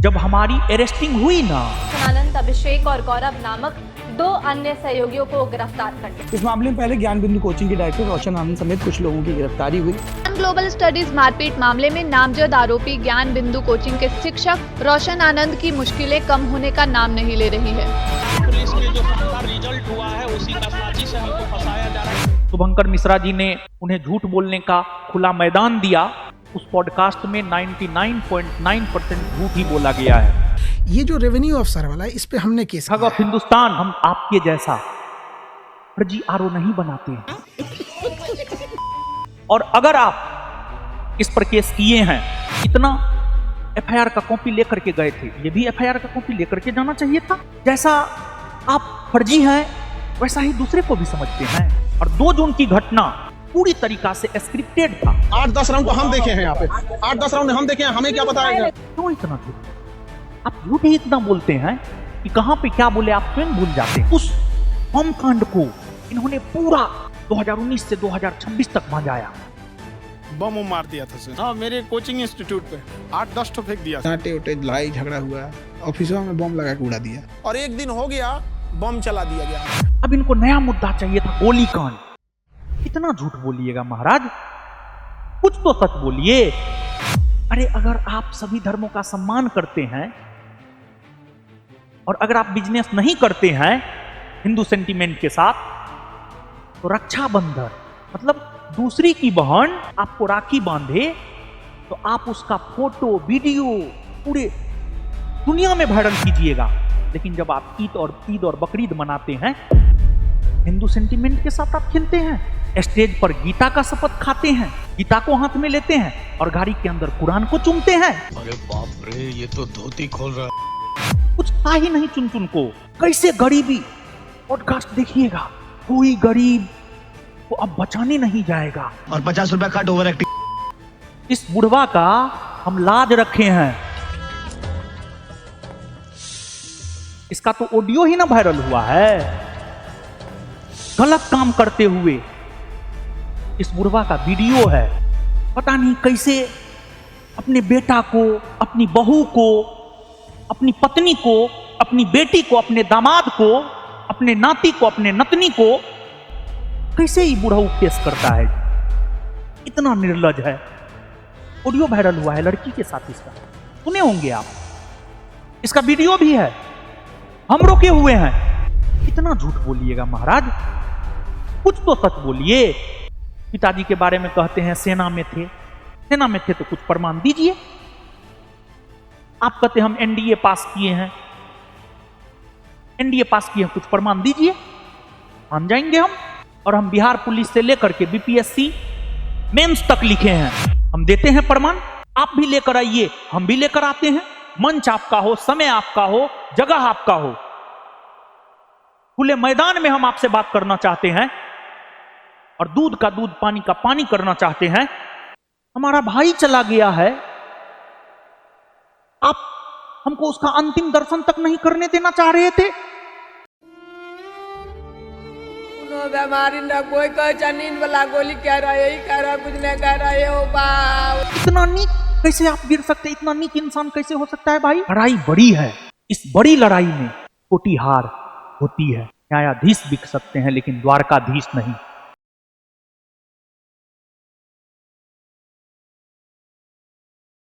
जब हमारी अरेस्टिंग हुई ना, आनंद, अभिषेक और गौरव नामक 2 अन्य सहयोगियों को गिरफ्तार कर लिया। इस मामले में पहले ज्ञान बिंदु कोचिंग के डायरेक्टर रोशन आनंद समेत कुछ लोगों की गिरफ्तारी हुई। ग्लोबल स्टडीज मारपीट मामले में नामजद आरोपी ज्ञान बिंदु कोचिंग के शिक्षक रोशन आनंद की मुश्किलें कम होने का नाम नहीं ले रही है। पुलिस में जो शानदार रिजल्ट हुआ है उसी का साजिश से हमको फंसाया जा रहा है। शुभंकर मिश्रा जी ने उन्हें झूठ बोलने का खुला मैदान दिया। उस पॉडकास्ट में 99.9% झूठ ही बोला गया है। ये जो रेवेन्यू अफसर वाला है, इस पे हमने केस ठग ऑफ हिंदुस्तान, हम आपके जैसा फर्जी आरओ नहीं बनाते हैं। और अगर आप इस पर केस किए हैं, इतना एफआईआर का कॉपी लेकर के गए थे, ये भी एफआईआर का कॉपी लेकर के जाना चाहिए था। जैसा आप फर्जी हैं वैसा ही दूसरे को भी समझते हैं। और 2 जून की घटना पूरी तरीका से स्क्रिप्टेड था। 8-10 राउंड को हम देखे हैं यहाँ पे, 8-10 राउंड हम देखे हैं, हमें क्या बताया? क्यों इतना झूठ? आप झूठ ही इतना बोलते हैं कि कहां पे क्या बोले आप स्वयं भूल जाते हैं। उस बम कांड को इन्होंने पूरा 2019 से 2026 तक भंजाया। बम मार दिया था सर। हाँ, मेरे कोचिंग इंस्टीट्यूट पे 8-10 तो फेंक दिया। नाटे उटे लड़ाई झगड़ा हुआ, ऑफिसों में बम लगा के उड़ा दिया, और एक दिन हो गया बम चला दिया गया। अब इनको नया मुद्दा चाहिए था, गोली कांड। इतना झूठ बोलिएगा महाराज, कुछ तो सच बोलिए। अरे अगर आप सभी धर्मों का सम्मान करते हैं और अगर आप बिजनेस नहीं करते हैं हिंदू सेंटीमेंट के साथ, तो रक्षाबंधन मतलब दूसरी की बहन आपको राखी बांधे तो आप उसका फोटो वीडियो पूरे दुनिया में वायरल कीजिएगा। लेकिन जब आप ईद और बकरीद मनाते हैं, हिंदू सेंटीमेंट के साथ आप खेलते हैं, स्टेज पर गीता का शपथ खाते हैं, गीता को हाथ में लेते हैं और गाड़ी के अंदर कुरान को चूमते हैं। अरे बाप रे, ये तो धोती खोल रहा है। कुछ था ही नहीं चुन को। कैसे गरीबी पॉडकास्ट देखिएगा, कोई गरीब को अब बचाने नहीं जाएगा। और 50 रुपया कट ओवर एक्टिंग। इस बुढ़वा का हम लाज रखे हैं। इसका तो ऑडियो ही ना वायरल हुआ है, गलत काम करते हुए। इस बुढ़वा का वीडियो है, पता नहीं कैसे अपने बेटा को, अपनी बहू को, अपनी पत्नी को, अपनी बेटी को, अपने दामाद को, अपने नाती को, अपने नतनी को कैसे ही बुढ़ऊ पेश करता है। इतना निर्लज है। ऑडियो वायरल हुआ है लड़की के साथ इसका, सुने होंगे आप। इसका वीडियो भी है, हम रोके हुए हैं। इतना झूठ बोलिएगा महाराज, कुछ तो सच बोलिए। पिताजी के बारे में कहते हैं सेना में थे तो कुछ प्रमाण दीजिए। आप कहते हम एनडीए पास किए हैं, कुछ प्रमाण दीजिए, मान जाएंगे हम। और हम बिहार पुलिस से लेकर के बीपीएससी मेंस तक लिखे हैं, हम देते हैं प्रमाण। आप भी लेकर आइए, हम भी लेकर आते हैं। मंच आपका हो, समय आपका हो, जगह आपका हो, खुले मैदान में हम आपसे बात करना चाहते हैं और दूध का दूध, पानी का पानी करना चाहते हैं। हमारा भाई चला गया है, आप हमको उसका अंतिम दर्शन तक नहीं करने देना चाह रहे थे। बीमारी ना कोई नींद वाला गोली कह रहा है, यही कह रहा है, कुछ नहीं कह रहा है। ओ बाप, इतना नीच कैसे आप गिर सकते, इतना नीच इंसान कैसे हो सकता है भाई? लड़ाई बड़ी है, इस बड़ी लड़ाई में छोटी हार होती है। न्यायाधीश बिक सकते हैं लेकिन द्वारकाधीश नहीं।